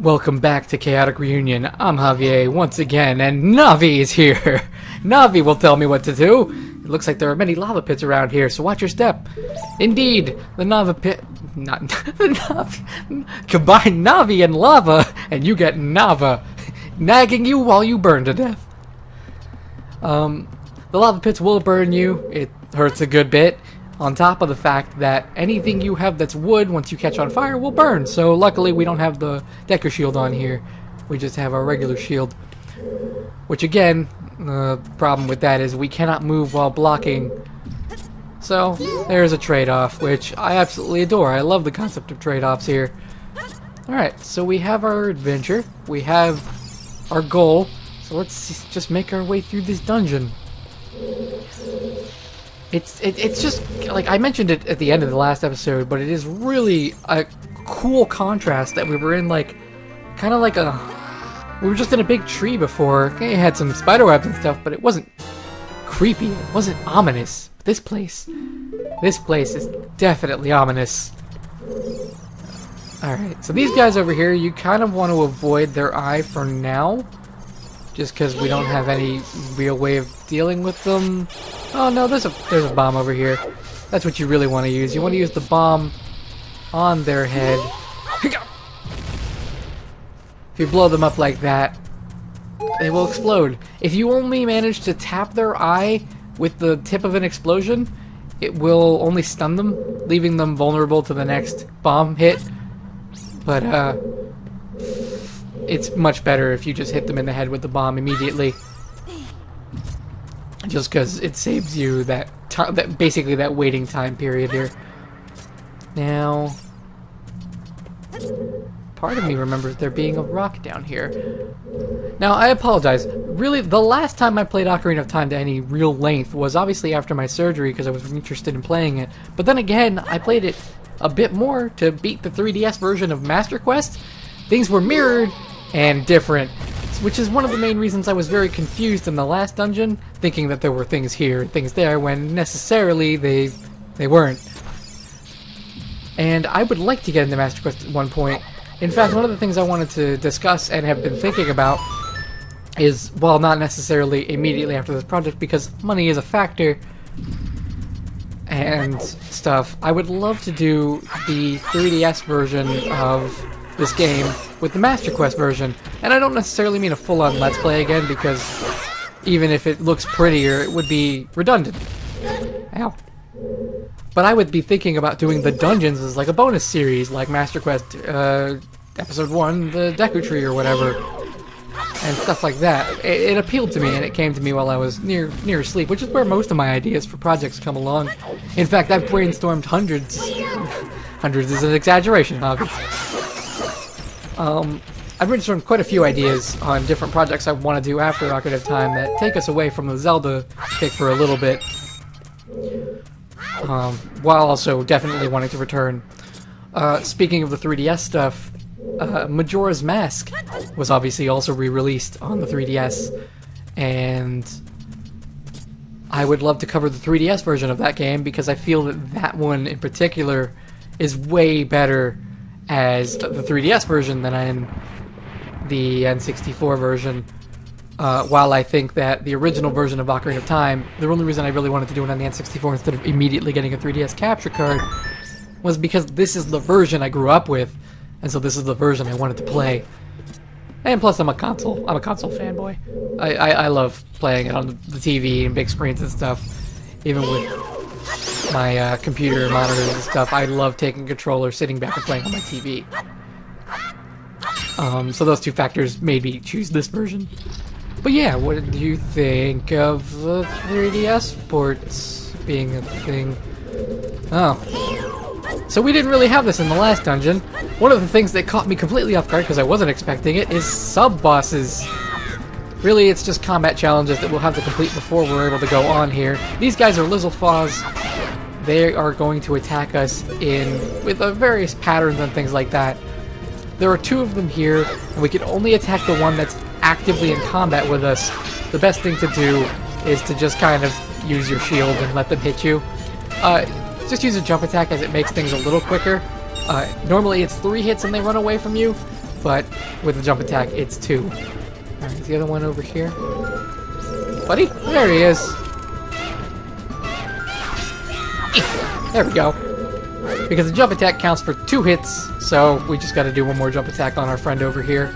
Welcome back to Chaotic Reunion. I'm Javier once again, and Navi is here. Navi will tell me what to do. It looks like there are many lava pits around here, so watch your step. Indeed, the lava pit... Not... the Navi... Combine Navi and lava, and you get Nava, nagging you while you burn to death. The lava pits will burn you. It hurts a good bit. On top of the fact that anything you have that's wood, once you catch on fire, will burn. So luckily we don't have the Decker shield on here. We just have our regular shield. Which again, the problem with that is we cannot move while blocking. So there's a trade-off, which I absolutely adore. I love the concept of trade-offs here. Alright, so we have our adventure. We have our goal. So let's just make our way through this dungeon. It's just, like, I mentioned it at the end of the last episode, but it is really a cool contrast that we were in, like, kind of like we were just in a big tree before. Okay, it had some spider webs and stuff, but it wasn't creepy. It wasn't ominous. This place is definitely ominous. Alright, so these guys over here, you kind of want to avoid their eye for now. Just because we don't have any real way of dealing with them. Oh no, there's a bomb over here. That's what you really want to use. You want to use the bomb on their head. If you blow them up like that, they will explode. If you only manage to tap their eye with the tip of an explosion, it will only stun them, leaving them vulnerable to the next bomb hit. But it's much better if you just hit them in the head with the bomb immediately. Just because it saves you that basically that waiting time period here. Now, part of me remembers there being a rock down here. Now, I apologize. Really, the last time I played Ocarina of Time to any real length was obviously after my surgery because I was interested in playing it. But then again, I played it a bit more to beat the 3DS version of Master Quest. Things were mirrored and different, which is one of the main reasons I was very confused in the last dungeon, thinking that there were things here and things there, when necessarily they weren't. And I would like to get into Master Quest at one point. In fact, one of the things I wanted to discuss and have been thinking about is, well, not necessarily immediately after this project, because money is a factor and stuff, I would love to do the 3DS version of this game with the Master Quest version. And I don't necessarily mean a full-on Let's Play again, because even if it looks prettier, it would be redundant. Ow. But I would be thinking about doing the dungeons as like a bonus series, like Master Quest Episode 1, the Deku Tree or whatever, and stuff like that. It appealed to me, and it came to me while I was near sleep, which is where most of my ideas for projects come along. In fact, I've brainstormed hundreds. Hundreds is an exaggeration, obviously. I've brainstormed quite a few ideas on different projects I want to do after Ocarina of Time that take us away from the Zelda pick for a little bit, while also definitely wanting to return. Speaking of the 3DS stuff, Majora's Mask was obviously also re-released on the 3DS, and I would love to cover the 3DS version of that game because I feel that that one in particular is way better as the 3DS version than in the N64 version. While I think that the original version of Ocarina of Time, the only reason I really wanted to do it on the N64 instead of immediately getting a 3DS capture card was because this is the version I grew up with, and so this is the version I wanted to play. And plus I'm a console fanboy. I love playing it on the TV and big screens and stuff, even with my computer monitors and stuff. I love taking controller, sitting back and playing on my TV. So those two factors made me choose this version. But yeah, what do you think of the 3DS ports being a thing? Oh. So we didn't really have this in the last dungeon. One of the things that caught me completely off guard because I wasn't expecting it is sub-bosses. Really, it's just combat challenges that we'll have to complete before we're able to go on here. These guys are Lizzlefaws. They are going to attack us with various patterns and things like that. There are two of them here, and we can only attack the one that's actively in combat with us. The best thing to do is to just kind of use your shield and let them hit you. Just use a jump attack as it makes things a little quicker. Normally it's 3 hits and they run away from you. but with a jump attack, it's 2. Alright, is the other one over here? Buddy? There he is. There we go. Because the jump attack counts for 2 hits, so we just gotta do one more jump attack on our friend over here.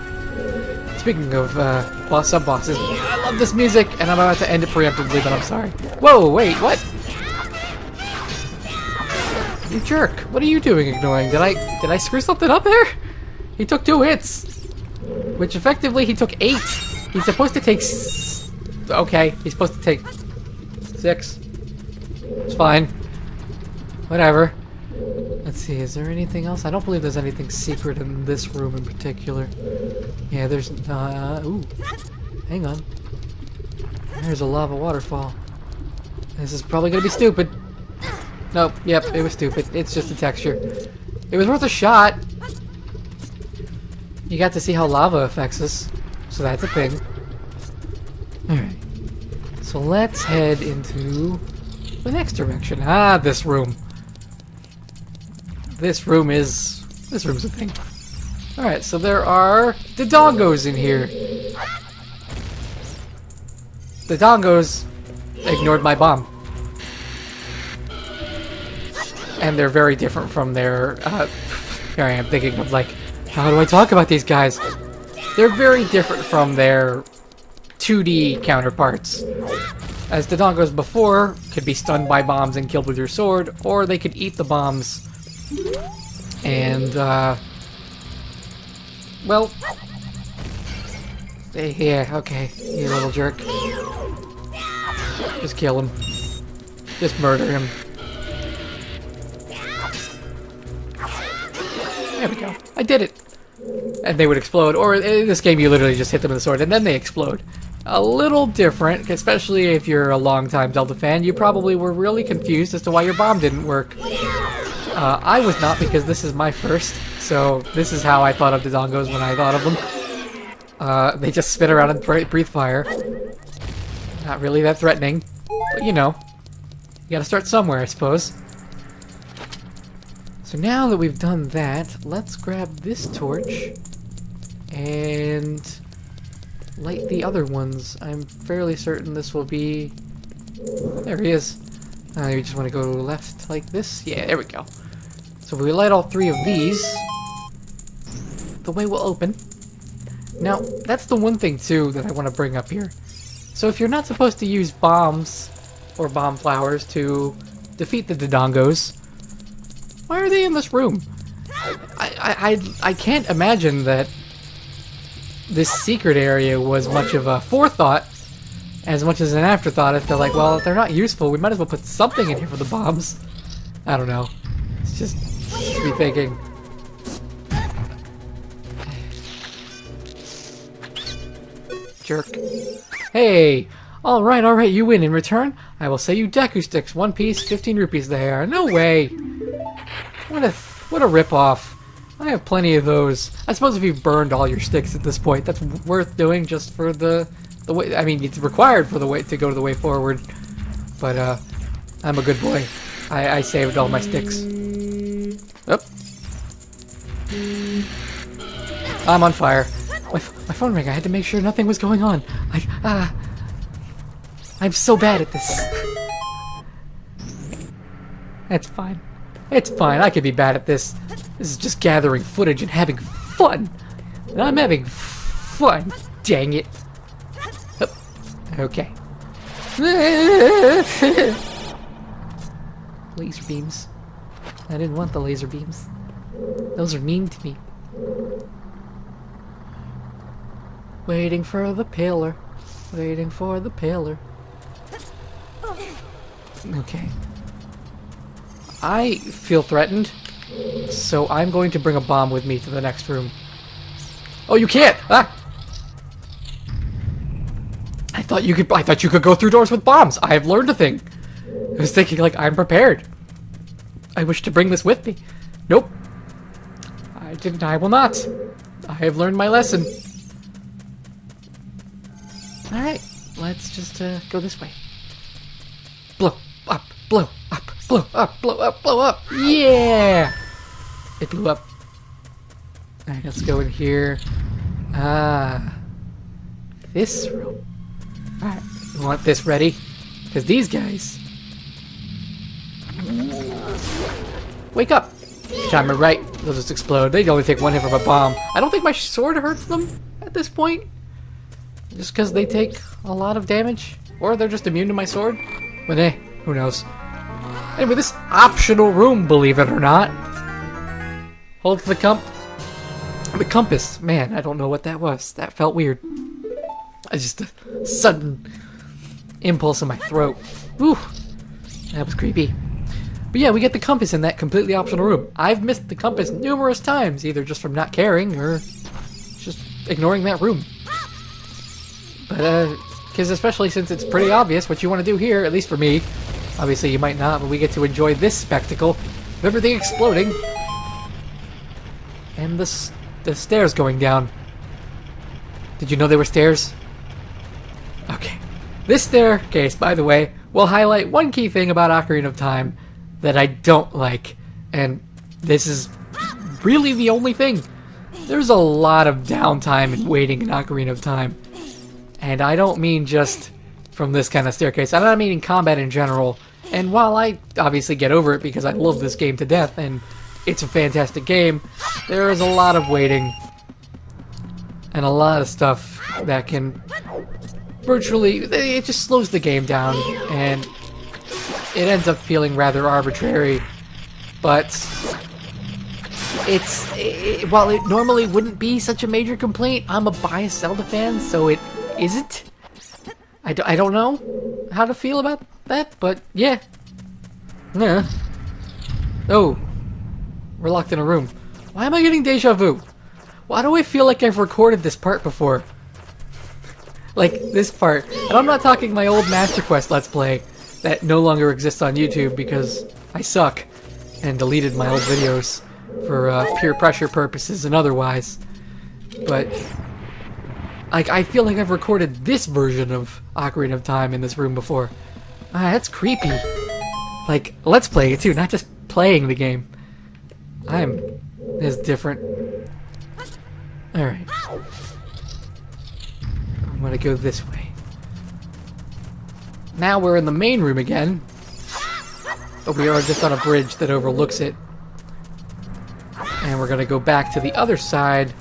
Speaking of sub-bosses, I love this music, and I'm about to end it preemptively, but I'm sorry. Whoa, wait, what? You jerk. What are you doing ignoring? Did I screw something up there? He took 2 hits. Which effectively he took 8. He's supposed to take okay, he's supposed to take 6. It's fine. Whatever. Let's see, is there anything else? I don't believe there's anything secret in this room in particular. Yeah, there's ooh. Hang on. There's a lava waterfall. This is probably gonna be stupid. Nope, yep, it was stupid. It's just a texture. It was worth a shot. You got to see how lava affects us, so that's a thing. Alright. So let's head into the next direction. Ah, this room. This room's a thing. Alright, so there are Dodongos in here. The Dodongos ignored my bomb. And they're very different from their, here I am thinking of like, how do I talk about these guys? They're very different from their 2D counterparts. As Dodongos before could be stunned by bombs and killed with your sword, or they could eat the bombs and, well, yeah, okay, you little jerk. Just kill him. Just murder him. There we go. I did it. And they would explode. Or in this game, you literally just hit them with a sword and then they explode. A little different, especially if you're a long-time Zelda fan. You probably were really confused as to why your bomb didn't work. I was not, because this is my first. So this is how I thought of Dodongos when I thought of them. They just spin around and breathe fire. Not really that threatening. But you know. You gotta start somewhere, I suppose. So now that we've done that, let's grab this torch and light the other ones. I'm fairly certain this will be... There he is. You just want to go left like this? Yeah, there we go. So if we light all 3 of these, the way will open. Now, that's the one thing, too, that I want to bring up here. So if you're not supposed to use bombs or bomb flowers to defeat the Dodongos, why are they in this room? I can't imagine that this secret area was much of a forethought as much as an afterthought. If they're like, well, if they're not useful, we might as well put something in here for the bombs. I don't know. It's just me thinking. Jerk. Hey! Alright, you win. In return, I will sell you Deku Sticks. 1 piece, 15 rupees they are. No way! What a rip-off. I have plenty of those. I suppose if you've burned all your sticks at this point, that's worth doing just for the way. I mean, it's required for the way to go to the way forward. But I'm a good boy. I saved all my sticks. Oh. I'm on fire. My phone rang. I had to make sure nothing was going on. I'm so bad at this. That's fine. It's fine. I could be bad at this. This is just gathering footage and having fun. And I'm having fun. Dang it. Oh, okay. Laser beams. I didn't want the laser beams. Those are mean to me. Waiting for the pillar. Waiting for the pillar. Okay. I feel threatened, so I'm going to bring a bomb with me to the next room. Oh, you can't! Ah! I thought you could go through doors with bombs. I have learned a thing. I was thinking, like, I'm prepared. I wish to bring this with me. Nope. I will not. I have learned my lesson. Alright, let's just go this way. Blow up, blow up, blow up, blow up, blow up. Yeah! It blew up. Alright, let's go in here. Ah. This room. Alright, we want this ready. Because these guys... Wake up! Timer right. They'll just explode. They only take one hit from a bomb. I don't think my sword hurts them at this point. Just because they take a lot of damage. Or they're just immune to my sword. But hey, who knows. Anyway, this optional room, believe it or not. Hold the compass. Man, I don't know what that was. That felt weird. I just a sudden impulse in my throat. Whew. That was creepy. But yeah, we get the compass in that completely optional room. I've missed the compass numerous times, either just from not caring or just ignoring that room. But, because especially since it's pretty obvious what you want to do here, at least for me. Obviously you might not, but we get to enjoy this spectacle of everything exploding. And the stairs going down. Did you know they were stairs? Okay. This staircase, by the way, will highlight one key thing about Ocarina of Time that I don't like. And this is really the only thing. There's a lot of downtime and waiting in Ocarina of Time. And I don't mean just from this kind of staircase. I don't mean in combat in general. And while I obviously get over it because I love this game to death and it's a fantastic game, there is a lot of waiting and a lot of stuff that can virtually, it just slows the game down and it ends up feeling rather arbitrary. But while it normally wouldn't be such a major complaint, I'm a biased Zelda fan, so it isn't. I don't know how to feel about that, but yeah. Yeah. Oh. We're locked in a room. Why am I getting deja vu? Why do I feel like I've recorded this part before? Like, this part. And I'm not talking my old Master Quest Let's Play that no longer exists on YouTube because I suck and deleted my old videos for peer pressure purposes and otherwise. But like, I feel like I've recorded this version of Ocarina of Time in this room before. Ah, that's creepy. Like, Let's Play it too, not just playing the game. It's different. Alright. I'm gonna go this way. Now we're in the main room again. But we are just on a bridge that overlooks it. And we're gonna go back to the other side.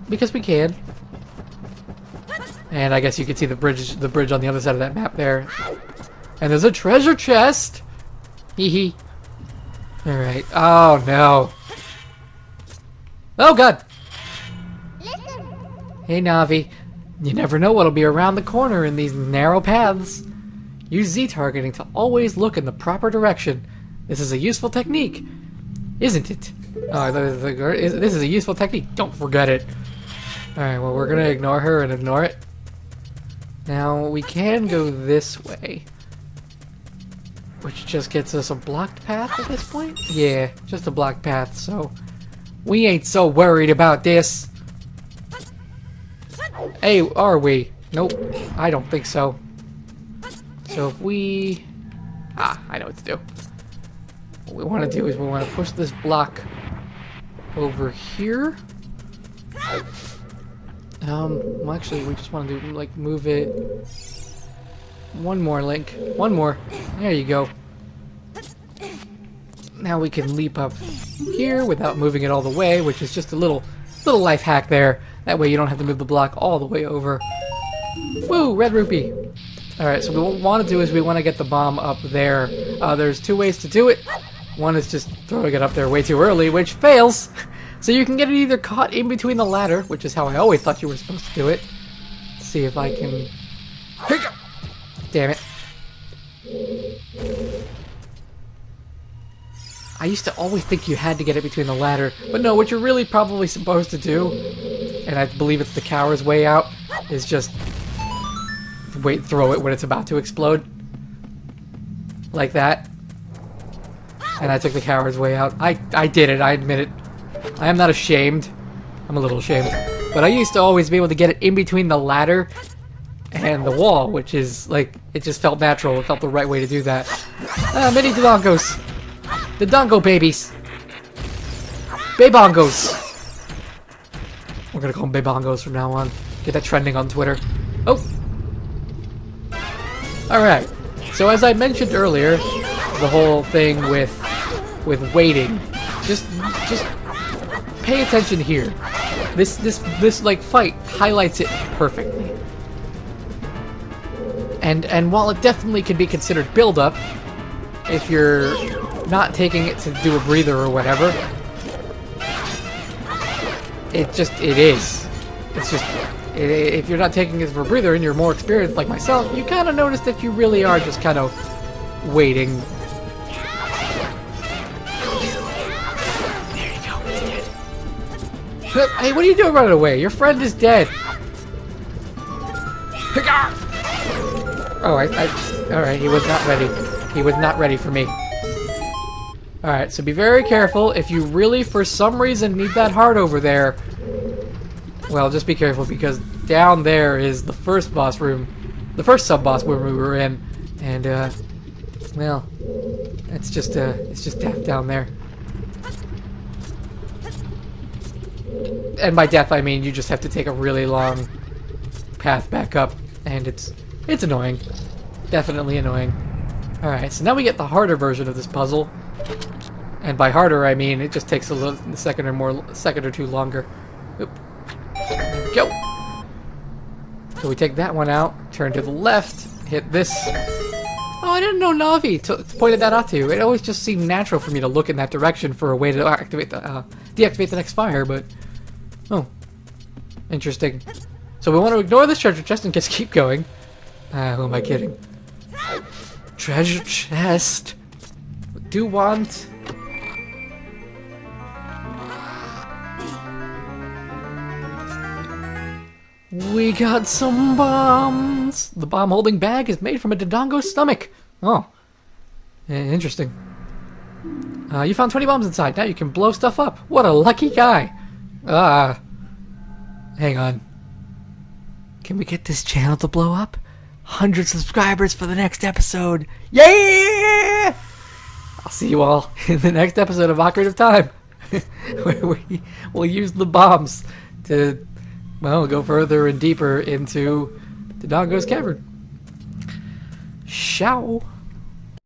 Because we can. And I guess you can see the bridge on the other side of that map there. And there's a treasure chest! Hee hee. Alright. Oh no. Oh god! Hey Navi. You never know what'll be around the corner in these narrow paths. Use Z-targeting to always look in the proper direction. This is a useful technique. Isn't it? Oh, this is a useful technique. Don't forget it. Alright, well we're gonna ignore her and ignore it. Now, we can go this way. Which just gets us a blocked path at this point? Yeah, just a blocked path, so we ain't so worried about this. Hey, are we? Nope, I don't think so. So if we... I know what to do. What we want to do is we want to push this block over here. Well actually we just want to do, like, move it one more, Link. One more. There you go. Now we can leap up here without moving it all the way, which is just a little life hack there. That way you don't have to move the block all the way over. Woo! Red rupee! Alright, so what we want to do is we want to get the bomb up there. There's two ways to do it. One is just throwing it up there way too early, which fails! So you can get it either caught in between the ladder, which is how I always thought you were supposed to do it. Let's see if I can... Damn it. I used to always think you had to get it between the ladder, but no, what you're really probably supposed to do, and I believe it's the coward's way out, is just throw it when it's about to explode. Like that. And I took the coward's way out. I did it, I admit it. I am not ashamed. I'm a little ashamed. But I used to always be able to get it in between the ladder and the wall, which is, like, it just felt natural. It felt the right way to do that. Mini Dodongos. Dodongo babies. Babongos. We're gonna call them Babongos from now on. Get that trending on Twitter. Oh! Alright. So as I mentioned earlier, the whole thing with waiting. Just pay attention here. This like fight highlights it perfectly. And while it definitely can be considered build-up, if you're not taking it to do a breather or whatever, it is. It's just, if you're not taking it for a breather and you're more experienced like myself, you kind of notice that you really are just kind of waiting. There you go, he's dead. Hey, what are you doing running away? Your friend is dead. Oh, alright, he was not ready. He was not ready for me. Alright, so be very careful. If you really, for some reason, need that heart over there, well, just be careful, because down there is the first boss room. The first sub-boss room we were in. And, well, it's just death down there. And by death, I mean you just have to take a really long path back up. And it's annoying. Definitely annoying. Alright, so now we get the harder version of this puzzle. And by harder, I mean it just takes a second or two longer. Oop. There we go. So we take that one out, turn to the left, hit this. Oh, I didn't know Navi pointed that out to you. It always just seemed natural for me to look in that direction for a way to activate deactivate the next fire, but oh, interesting. So we want to ignore this treasure chest and just keep going. Who am I kidding? Treasure chest. Do want. We got some bombs. The bomb holding bag is made from a Dodongo's stomach. Oh, interesting. You found 20 bombs inside. Now you can blow stuff up. What a lucky guy. Hang on. Can we get this channel to blow up? 100 subscribers for the next episode. Yeah! I'll see you all in the next episode of Ocarina of Time. Where we'll use the bombs to, well, go further and deeper into Dodongo's Cavern. Ciao.